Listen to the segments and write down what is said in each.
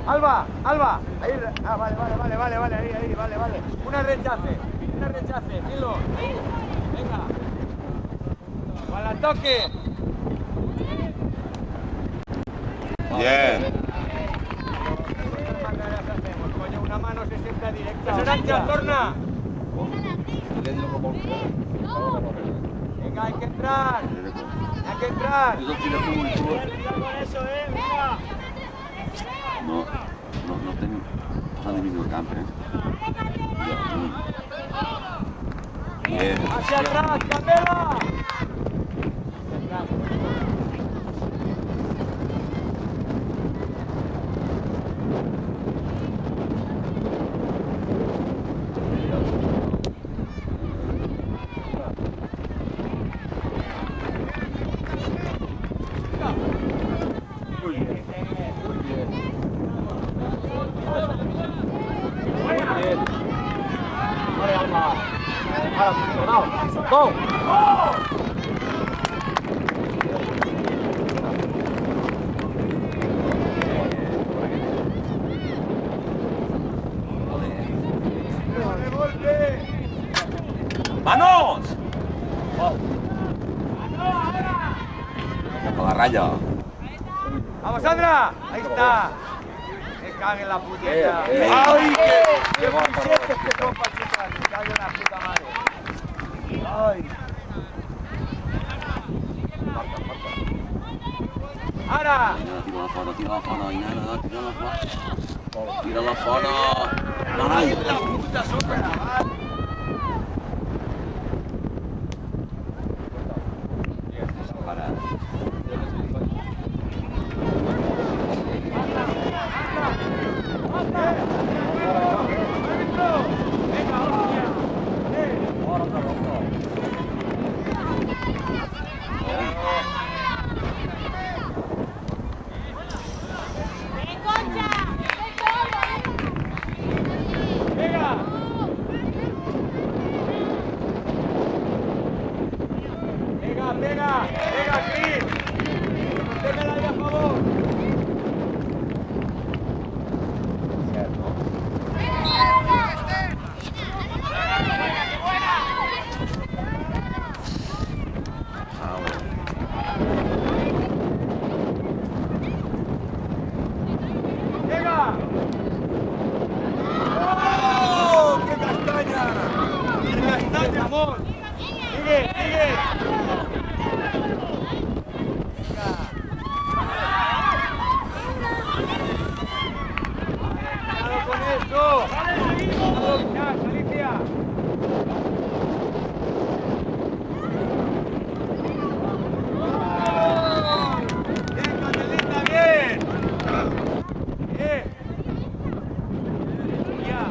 Alba, Alba. Ahí, vale, ahí, vale. Una rechace, Milo. Venga. Para toque. Bien. Coño, una mano se sienta directa. Arancha, torna. Venga, hay que entrar. No tengo pasando el mismo campo, Bien. Hacia atrás, Candela. ¡Vamos! A la raya. ¡Vamos, Sandra! Ahí está. Me cague en la puñeta. ¡Ay, ¡Qué puñete este compa, chicas! Me cago en la puta madre. ¡Ay! ¡Ara! Tira-la fora. ¡Ay, la puta sombra! Venga, Cris. Démela ahí a favor. Venga. ¡Oh! ¡Qué castaña! ¡Qué castaña, amor! Sigue. ¡Eso! ¡Ya, Alicia! ¡Bien, Candelita, bien! ¡Bien! ¡Ya!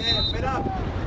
Espera.